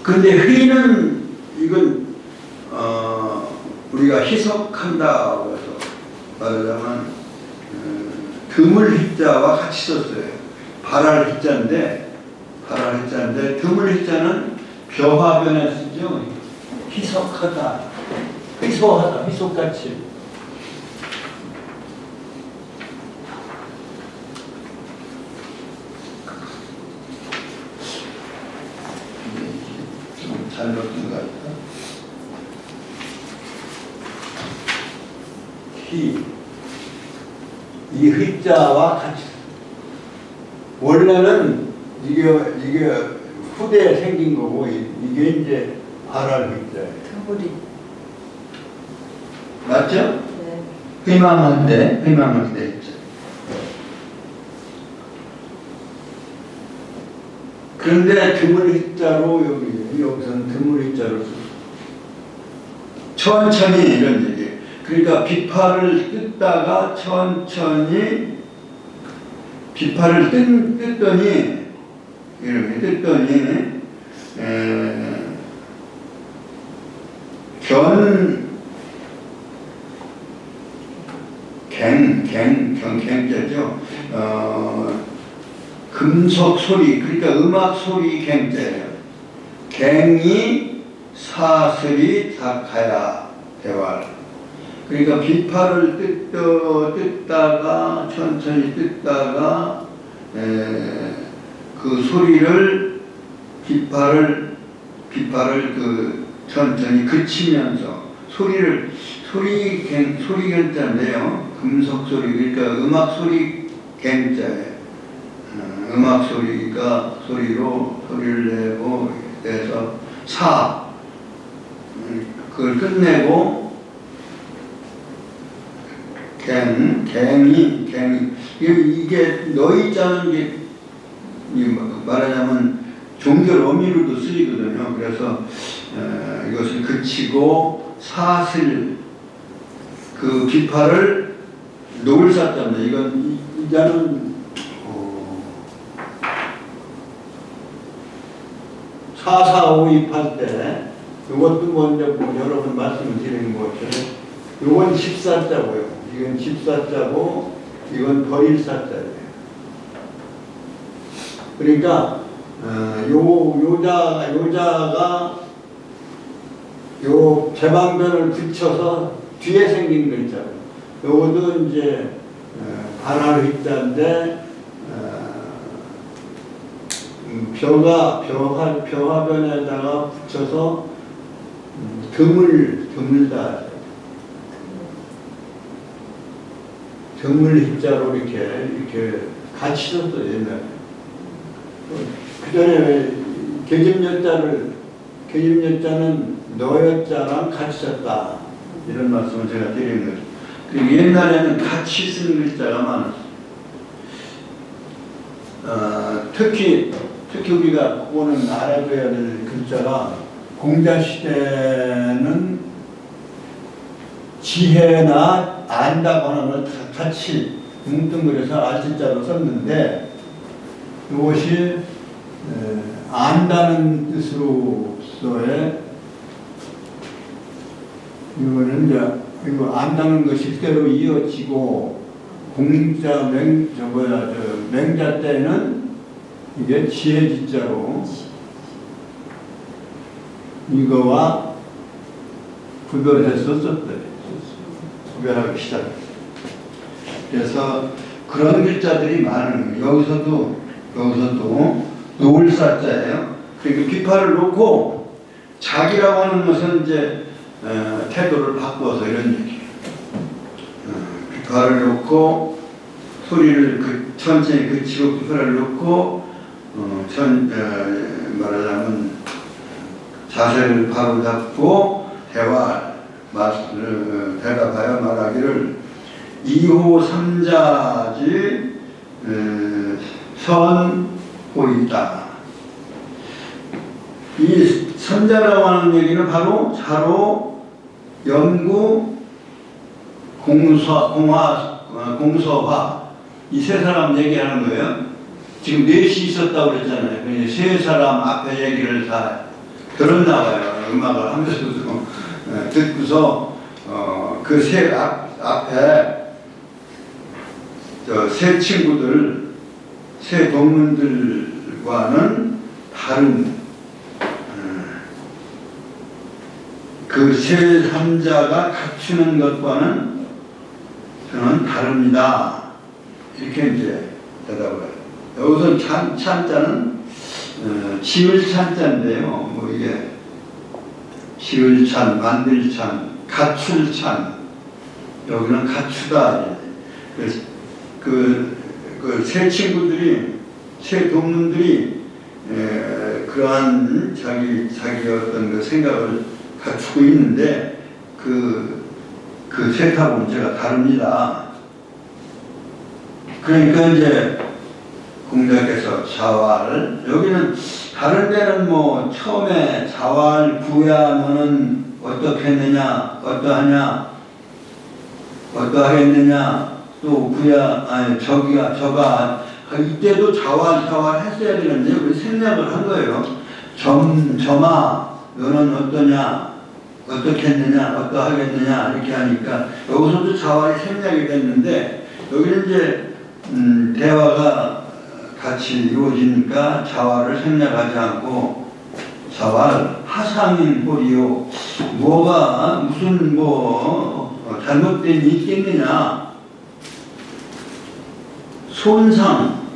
근데 회는 이건 우리가 희석한다고 해서 말하자면 드물 희자와 같이 썼어요. 발할 희자인데 드물 희자는 벼화변에 쓰죠. 희석하다, 희석같이. 좀 잘못된 것 같다. 이 희자와 같이. 원래는 이게 후대에 생긴 거고 이게 이제 발할 희자예요.
드물이.
맞죠?
네.
희망할 때 있죠. 그런데 드물희자로 여기서는 드물희자로 천천히 이런 얘기. 그러니까 비파를 뜯다가 천천히 비파를 뜯더니 이렇게 뜯더니 갱자죠. 금속 소리, 그러니까 음악 소리 갱자예요. 갱이 사슬이 닭하야 대활. 그러니까 비파를 뜯다가 천천히 뜯다가 그 소리를 비파를 그 천천히 그치면서 소리 갱자인데요. 금속 소리, 그러니까 음악 소리 갱자예요. 음악 소리가 소리를 내고 해서 그걸 끝내고 갱이 이게 너희자는 게 말하자면 종결 어미로도 쓰이거든요. 그래서 이것을 그치고 사슬 그 비파를 녹을 쌌답니다. 이건 이자는 4, 4, 5, 2, 8 때 이것도 먼저 여러 번 말씀을 드리는 것처럼 이건 14자고요. 이건 14자고 이건 버릴 사자예요. 그러니까 요자가 요 제방변을 붙여서 뒤에 생긴 글자. 요것도 이제 반할 휘자인데 벼화변에다가 붙여서 드물다. 드물 휘자로 이렇게 같이 썼어요, 옛날에. 그 전에 계집여자는 너여자랑 같이 썼다. 이런 말씀을 제가 드리는 거죠. 그리고 옛날에는 같이 쓰는 글자가 많았어요. 특히 우리가 그거는 알아둬야 될 글자가 공자시대는 지혜나 안다고 하는 걸 같이 뭉뚱그려서 알자로 썼는데 이것이 안다는 뜻으로서의 이거는 이제 이거 안다는 것이 그대로 이어지고 맹자 때는 이게 지혜지자로 이거와 구별해서 썼대. 구별하기 시작했어. 그래서 그런 글자들이 많은 거예요. 여기서도 노을사자예요. 그러니까 비파를 놓고 자기라고 하는 것은 이제 태도를 바꿔서 이런 얘기예요. 비파를 놓고 소리를 천천히 그치고 비파를 놓고 말하자면 자세를 바로 잡고 대답하여 말하기를 2호 3자지 선호이다. 이 선자라고 하는 얘기는 바로 자로, 연구, 공서화 이 세 사람 얘기하는 거예요. 지금 넷이 있었다고 그랬잖아요. 세 사람 앞에 얘기를 다 들었나 봐요. 음악을 하면서도 듣고서 그 세 앞에 세 친구들, 세 동문들과는 다른 그 세 삼자가 갖추는 것과는 저는 다릅니다. 이렇게 이제 대답을 해요. 여기서 찬자는 지을 찬자인데요. 뭐 이게 지을 찬, 만들 찬, 갖출 찬. 여기는 갖추다. 그래서 그 세 친구들이, 세 동문들이 그러한 자기 어떤 그 생각을 갖추고 있는데 그 셋하고는 제가 다릅니다. 그러니까 이제 공자께서 자활, 여기는 다른 데는 뭐 처음에 자활 구야 너는 어떻게 했느냐, 어떠하겠느냐, 또 구야 저가 이때도 자활 했어야 되는데 우리 생략을 한 거예요. 점아 너는 어떠냐, 어떻게 했느냐, 어떠하겠느냐 이렇게 하니까 여기서도 자활이 생략이 됐는데 여기는 이제 대화가 같이 이루어지니까 자활을 생략하지 않고 자활 하상인 꼴이요. 뭐가 무슨 잘못된 일이 있겠느냐.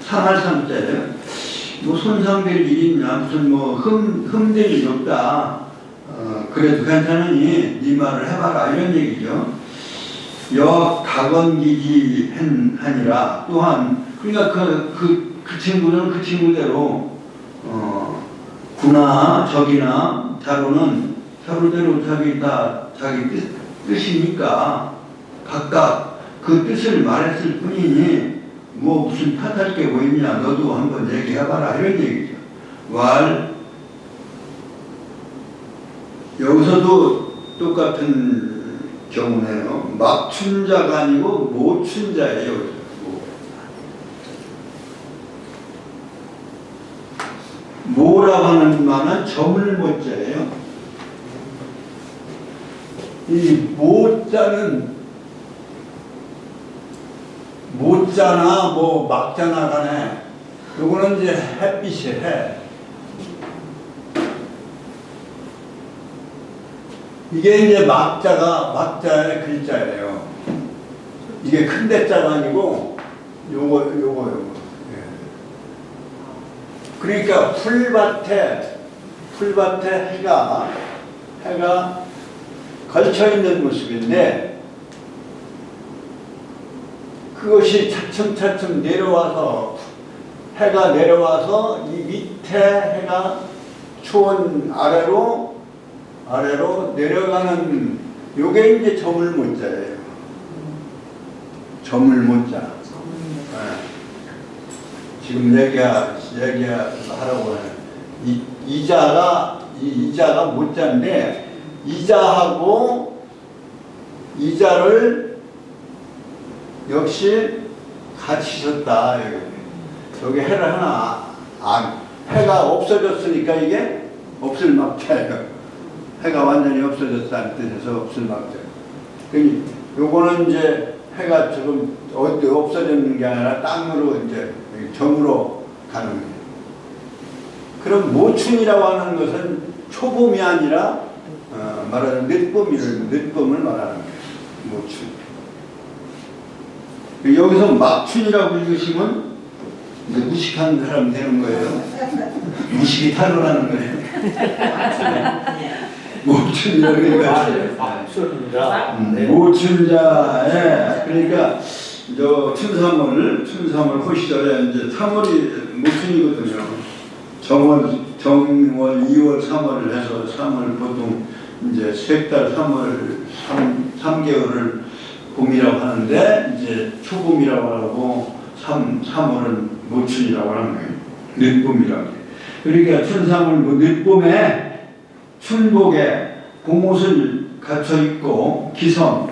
상할 상자예요. 손상될 일이 있냐. 무슨 흠될 일이 없다. 그래도 괜찮으니 네 말을 해봐라. 이런 얘기죠. 각언기지 하니라. 또한 그러니까 그 친구는 그 친구대로 구나 적이나 자로대로 자기 뜻이니까 각각 그 뜻을 말했을 뿐이니 뭐 무슨 탓할 게 뭐 있냐. 너도 한번 얘기해봐라. 이런 얘기죠. 여기서도 똑같은 경우네요. 막춘자가 아니고 모춘자예요. 모라고 하는 말은 점을 모자예요. 이 모자나 막자나 간에 요거는 이제 햇빛이 해. 이게 이제 막자의 글자예요. 이게 큰 대자가 아니고 요거. 예. 그러니까 풀밭에 해가 걸쳐 있는 모습인데 그것이 차츰차츰 해가 내려와서 이 밑에 해가 초원 아래로 내려가는 요게 이제 저물모자예요. 저물모자. 네. 지금 얘기하라고 해요. 이자가 모자인데 이자를 역시 같이 셨다. 여기 해를 해가 없어졌으니까 이게 없을 막자예요. 해가 완전히 없어졌다는 뜻에서 없을 막자. 그러니까 요거는 이제 해가 조금 없어지는 게 아니라 땅으로 이제 점으로 가는 거예요. 그럼 모춘이라고 하는 것은 초봄이 아니라 말하는 늦봄을 말하는 거예요. 모춘. 여기서 막춘이라고 읽으시면 이제 무식한 사람 되는 거예요. 무식이 탄로라는 거예요. 모춘이라고 읽으시면 모춘자에 그러니까 저 춘삼월 호시절에 이제 3월이 모춘이거든요. 정월, 2월, 3월을 해서 3월 보통 이제 색달 3개월을 봄이라고 하는데 이제 초봄이라고 하고 3월은 모춘이라고 하는 거예요. 늦봄이라고 해요. 그러니까 춘삼월 늦봄에 춘복에 봄옷을 갖춰 입고 기성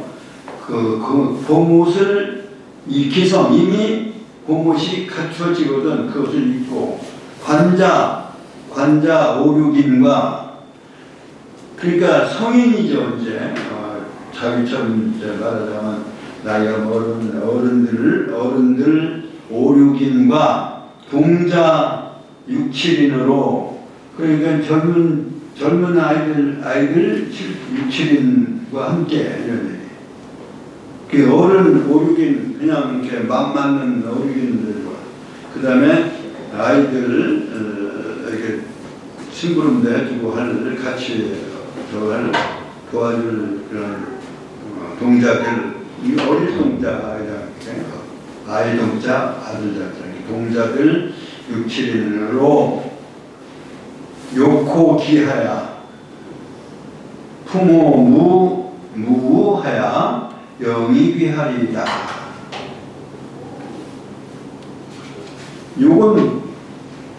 그 봄옷을 이 기성 이미 봄옷이 갖춰지거든. 그것을 입고 관자 5,6인과 그러니까 성인이죠. 이제 자기처럼 이제 말하자면 나이가 먹은 어른들 5,6인과 동자 6, 7인으로 그러니까 젊은 아이들 6, 7인과 함께 이런 그 어른 5, 6인 그냥 이렇게 맘 맞는 5, 6인들과 그 다음에 아이들 이렇게 심부름 내주고 같이 도와줄 그런 동자들 어릴 동자 아이 동자 아들 자들 동자들 6, 7인으로 요코 기하야 풍호 무하야 영이 귀하리이다. 요건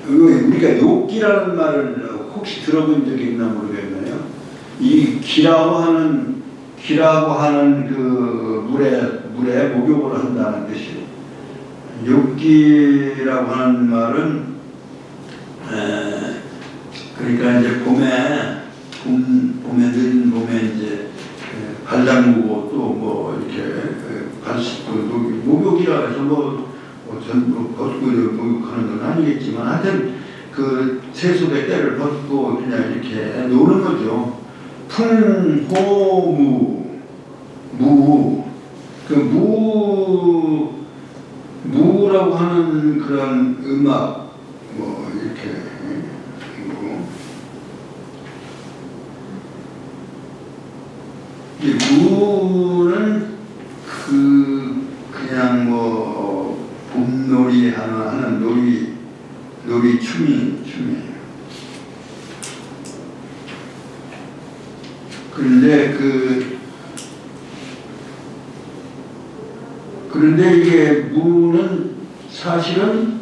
우리가 욕기라는 말을 혹시 들어본 적이 있나 모르겠네요. 이 기라고 하는 그 물에 목욕을 한다는 뜻이에요. 욕기라고 하는 말은 그러니까 이제 늦은 봄에 이제 발 담그고 또 뭐 이렇게 발 씻고 목욕이라 해서 전부 벗고 목욕하는 건 아니겠지만 하여튼 그 세속의 때를 벗고 그냥 이렇게 노는 거죠. 무라고 하는 그런 음악 뭐 이렇게 이 무는 그냥 뭐 봄놀이 하는 놀이 춤이에요. 그런데 이게 무는 사실은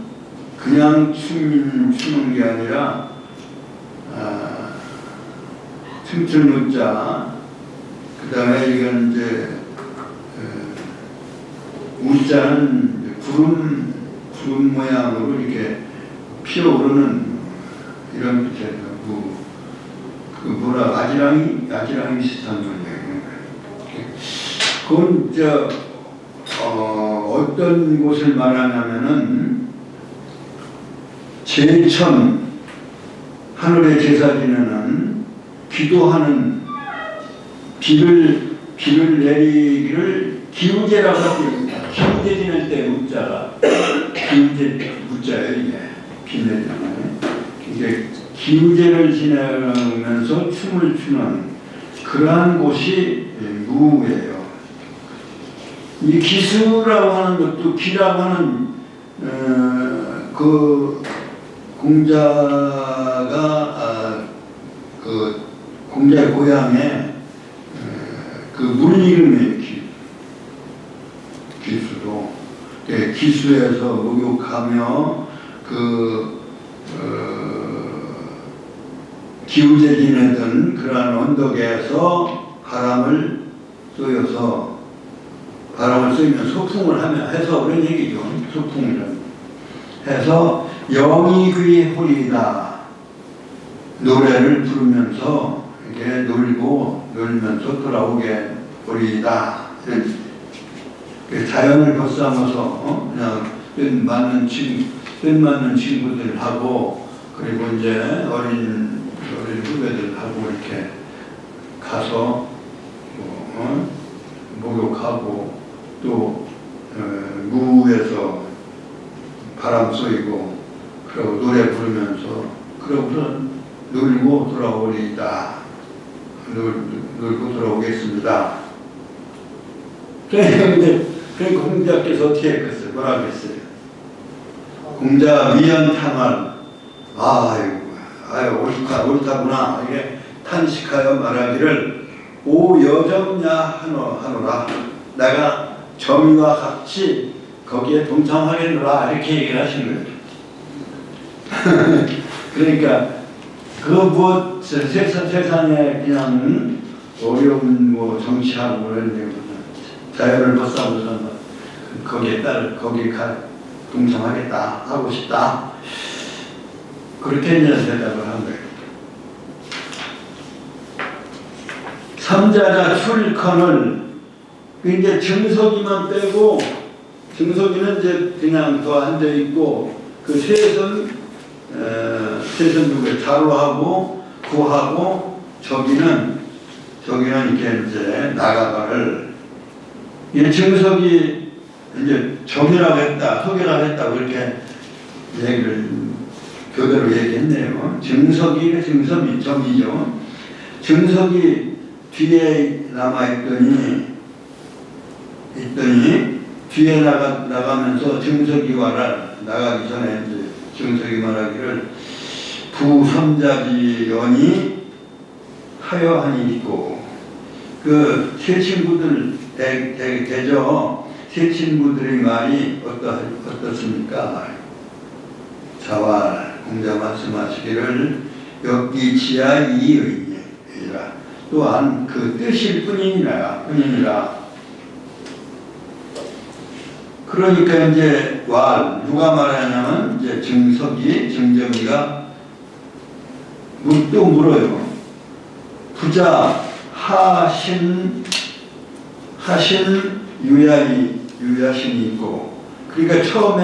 그냥 추는 게 아니라 춤출 무자 그 다음에 이건 이제 우자는 구름 모양으로 이렇게 피어오르는 이런 빛이에요. 그 뭐라 아지랑이 비슷한 거예요. 그건 어떤 곳을 말하냐면은 제일 처음 하늘에 제사 지내는 기도하는 비를 내리기를 기우제라고 합니다. 기우제 지낼 때 문자가 기우제 문자예요. 이게 비 내리는 거예요. 이게 기우제를 지내면서 춤을 추는 그러한 곳이 무예요. 이 기수라고 하는 것도 기라고 하는 그 공자가 그 공자의 고향에 그 물 이름이에요. 기수도 기수에서 목욕하며 기우제 지내던 그러한 언덕에서 바람을 쏘여서 바람을 쏘면 소풍을 해서 그런 얘기죠. 소풍을 해서 영이 귀에 홀이다 노래를 부르면서 이렇게 놀면서 돌아오게 홀이다. 자연을 벗삼아서 그냥 뜻 맞는 친구들하고 그리고 이제 어린 후배들하고 이렇게 가서 목욕하고 또 무에서 바람 쏘이고 그리고 노래 부르면서 그러고서 놀고 돌아오리다. 놀고 돌아오겠습니다. 그런데 공자께서 어떻게 했겠어요? 뭐라고 했어요? 공자 위연탄활 아유 옳다구나 이게 탄식하여 말하기를 오 여정야 하노라 내가 점이와 같이 거기에 동참하겠노라 이렇게 얘기를 하신 거예요. 그러니까 그 무엇 세상에 그냥 어려운 뭐 정치하고 그런 자연을 벗삼아서 거기에 동참하겠다 하고 싶다 그렇게 이제 대답을 한 거예요. 삼자자 출컨을 이제 정석이만 빼고 정석이는 이제 그냥 더 앉아 있고 그 셋은 누구예요? 자로하고 구하고 저기는 이렇게 이제 나가가를 이 정석이 이제 정이라고 했다, 석이라고 했다 그렇게 얘기를 교대로 얘기했네요. 정석이 정이죠. 정석이 뒤에 남아있더니 뒤에 나가면서 정석이 나가기 전에 이제 정석이 말하기를 부삼자지연이 하여하니 있고 그 세 친구들 대저 세 친구들의 말이 어떻습니까? 자왈 공자 말씀하시기를 역기치야 이의라 또한 그 뜻일 뿐이니라 그러니까 이제 누가 말하냐면 이제 정정이가 또 물어요. 부자 유야신이 있고 그러니까 처음에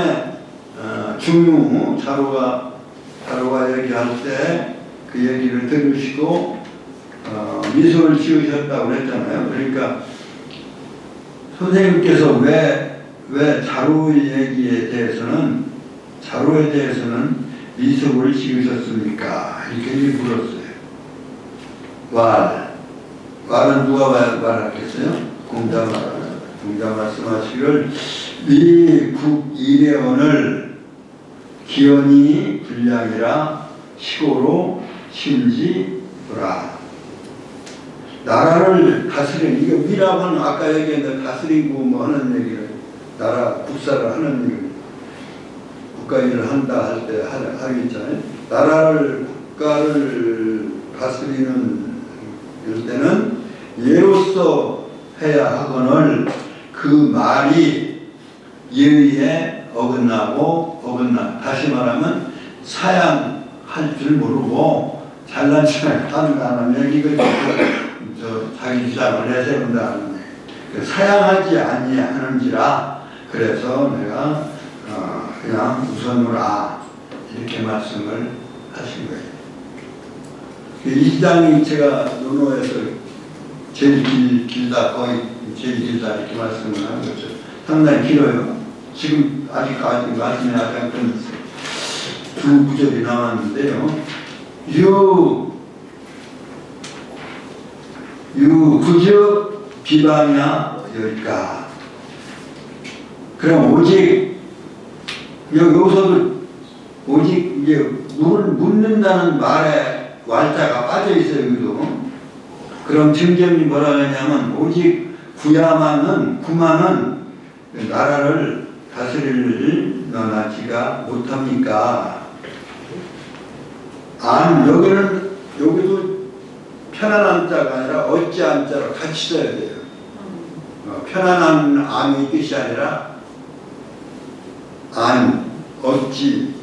자로가 얘기할 때 그 얘기를 들으시고 미소를 지으셨다고 그랬잖아요. 그러니까 선생님께서 왜 자로에 대해서는 미소를 지으셨습니까? 이렇게 물었어요. 왈은 누가 말하겠어요? 공자 말씀하시기를 이래언을 기원이 불량이라 시고로 심지더라. 나라를 다스리는 이게 위라고 하는 아까 얘기했는데 다스리고 뭐 하는 얘기를 나라 국사를 하는 얘기 국가 일을 한다 할 때 하겠잖아요. 나라를 국가를 다스리는 이럴 때는 예로서 해야 하거늘 그 말이 예의에 어긋나 다시 말하면 사양할 줄 모르고 잘난 척 하는 거 하면 이거 자기 주장을 내세운다는 사양하지 아니하는지라 그래서 내가 그냥 우선으로 이렇게 말씀을 하신 거예요. 이 장이 제가 논어에서 제일 길다, 거의 제일 길다 이렇게 말씀을 하는 거죠. 상당히 길어요. 지금 아직까지 말씀에 아직은 두 구절이 남았는데요. 그저 비방이나 열까. 그럼 오직 여기서도 오직 이제 묻는다는 말에 왈자가 빠져 있어요. 여기도. 그럼 증점이 뭐라 하냐면 오직 구만은 나라를 다스릴 너나지가 못합니까? 여기도 편안한 자가 아니라 어찌한 자로 같이 써야 돼요. 편안한 안의 뜻이 아니라 어찌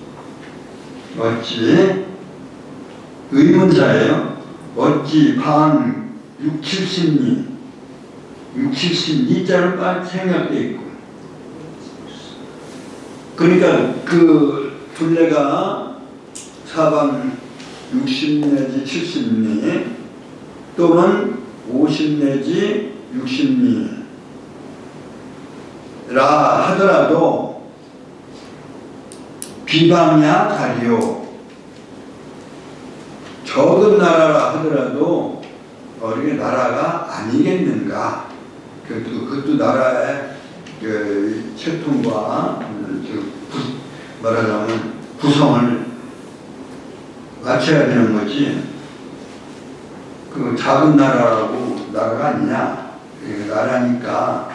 의문사예요. 어찌 방 6, 70리 2자를 빨리 생략되어 있고, 그러니까 그 둘레가 사방 60 내지 70리 또는 50 내지 60리라 하더라도 비방야 가리요, 적은 나라라 하더라도 어린이 나라가 아니겠는가. 그것도 나라의 그 채통과 말하자면 구성을 맞춰야 되는 거지. 그 작은 나라라고 나라가 아니냐. 나라니까.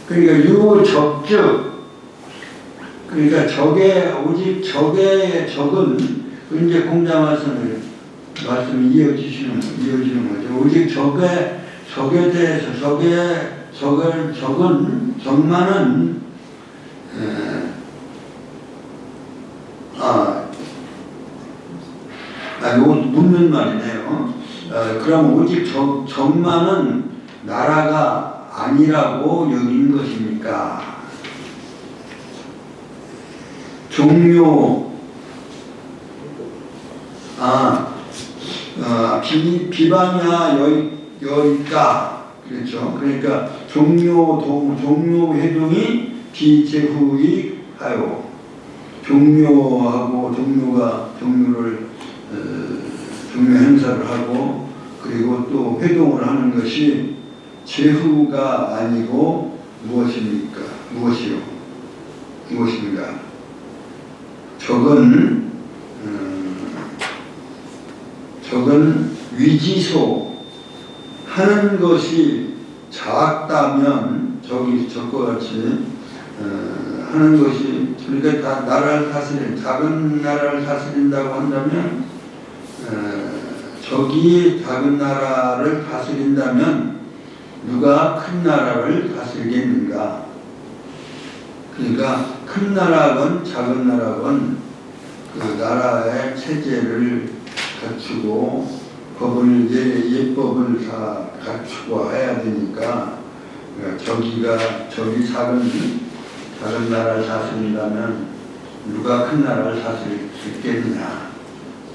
그러니까 유적즉, 그러니까 오직 적은 이제 공자 말씀이 이어지는 거죠. 오직 적에 대해서 적만은 이거 묻는 말이네요. 그럼 오직 적만은 나라가 아니라고 여긴 것입니까? 비방야 여일까. 그렇죠. 그러니까 종료 회동이 비제후이하요. 종료하고 종료 행사를 하고, 그리고 또 회동을 하는 것이 제후가 아니고 무엇입니까? 무엇인가? 적은 위지소 하는 것이 작다면 적과 같이 하는 것이, 그러니까 작은 나라를 다스린다고 한다면 적이 작은 나라를 다스린다면 누가 큰 나라를 다스리겠는가? 그러니까 큰 나라건 작은 나라건 그 나라의 체제를 갖추고 예법을 다 갖추고 해야 되니까, 적이 작은 나라를 다스린다면 누가 큰 나라를 다스릴 수 있겠느냐.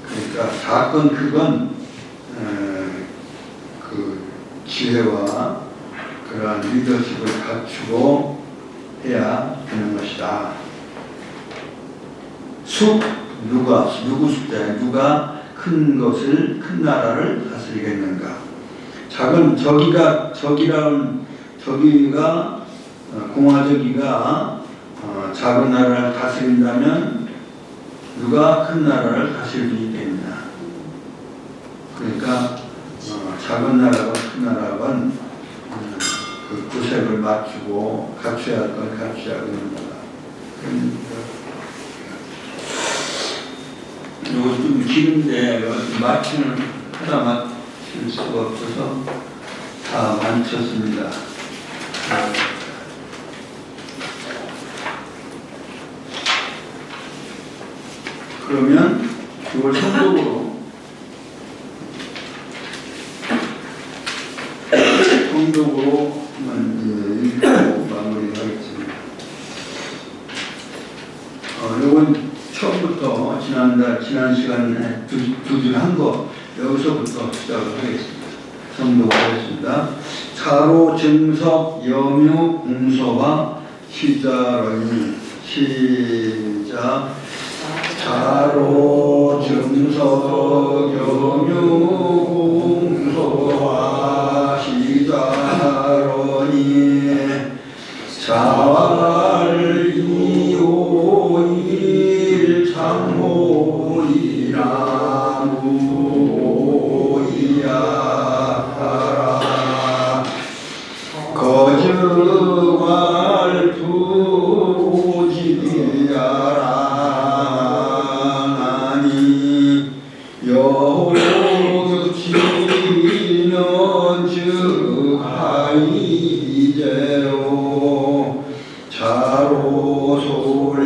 그러니까 작건 크건 그 지혜와 그러한 리더십을 갖추고 해야 되는 것이다. 누구 숫자에 누가 큰 나라를 다스리겠는가. 공화적이가 작은 나라를 다스린다면 누가 큰 나라를 다스릴 수 있겠느냐. 그러니까 작은 나라건 큰 나라건 그 구색을 맞추고 갖춰야 할 건 갖춰야 됩니다. 이거 좀 긴데 하다 맞출 수가 없어서 다 맞췄습니다. 그러면 이걸 성독으로 읽고 마무리하겠습니다. 이건 처음부터 지난 시간에 두 줄 한 거 여기서부터 시작을 하겠습니다. 성독하겠습니다. 차로 증석 염유 공서와 시자러니 시작. 차로 증석 염유 공서와 시자러니 자왈 이오일 참호이라무이야하라 거즈왈 부지야라나니 여호치는 즉하이제로 자로 솔리대왈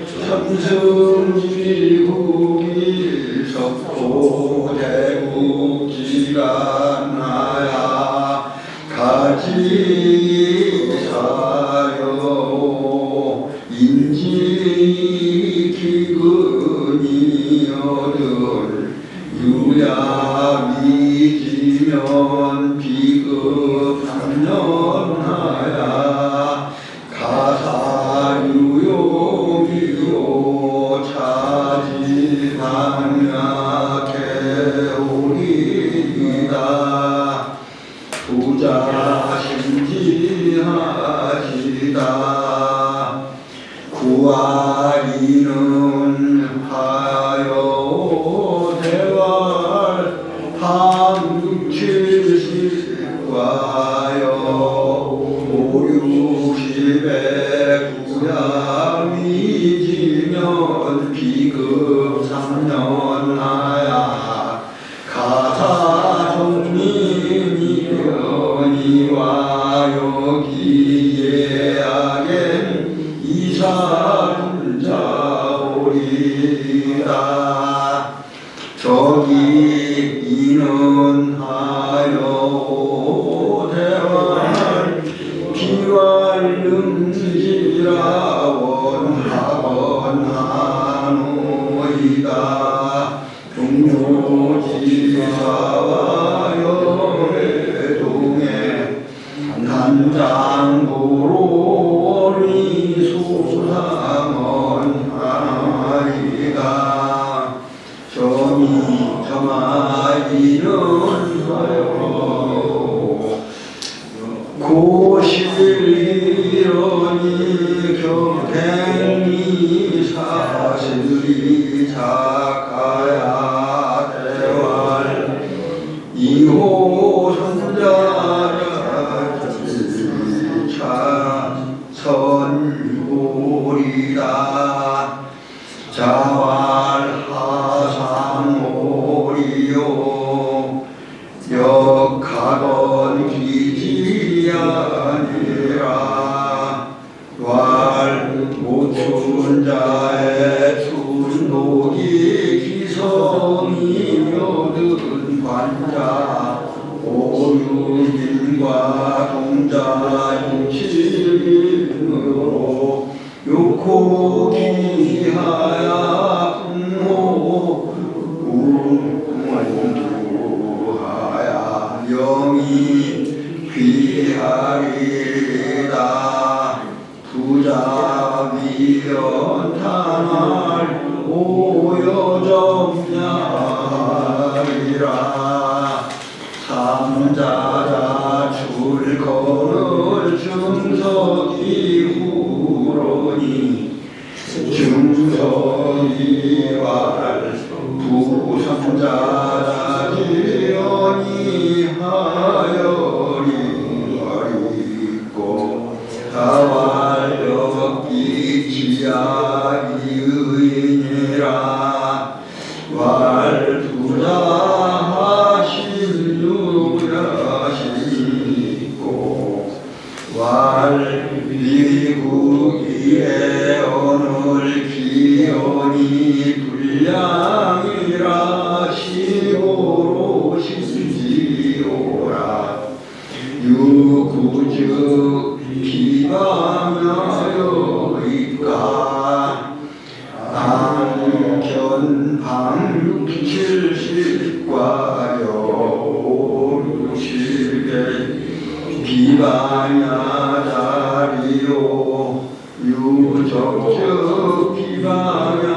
삼승지국일 석도대국지간하야 가지사여 인지기근이 얻을 유야미지면 비급삼년하야 가사유용이요 차지방야개오리이다 부자신지하시다 구하리는 하여 대왈 함육칠십과여 오육십에 구야미지면 비급 삼년하야 가사종림이여니와 여기예하겐 이사분자오리다 저기 이는 하여 대왈 비왈능지라 원하건하노이다 동료지사와 여회동에 단장보로니 소상언하이다 정이 정하이는 하여 고실이러니 경행이 사슬이 작가야 대왈 이호 선자라 선고리다 자왈 하상오리요 역하건 기지 아니라 왈 모춘자의 순독이 기성이 묘든 관자 오유민과 동자 육칠민으로 욕호 기하야 풍모 우하야 영이 귀하리다 부자 위연탄할 오여정야리라 삼자자 출거를 증석이 후로니 증석이왈 부삼자자 지연이 하여리 어리고 다왈역기 지야이의니라 왈 부자하실유야시고 왈 미국이에 오늘 기원이 불량이라 시 원방 70과요 60개 비방야다리요 유적적 비방야여이까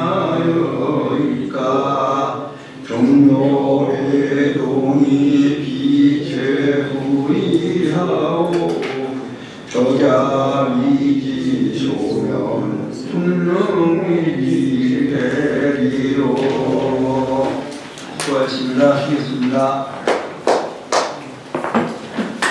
종묘회동이 비제후리하오 저자미지 소면 순능미지 대리로 수고하셨습니다. 쉬겠습니다.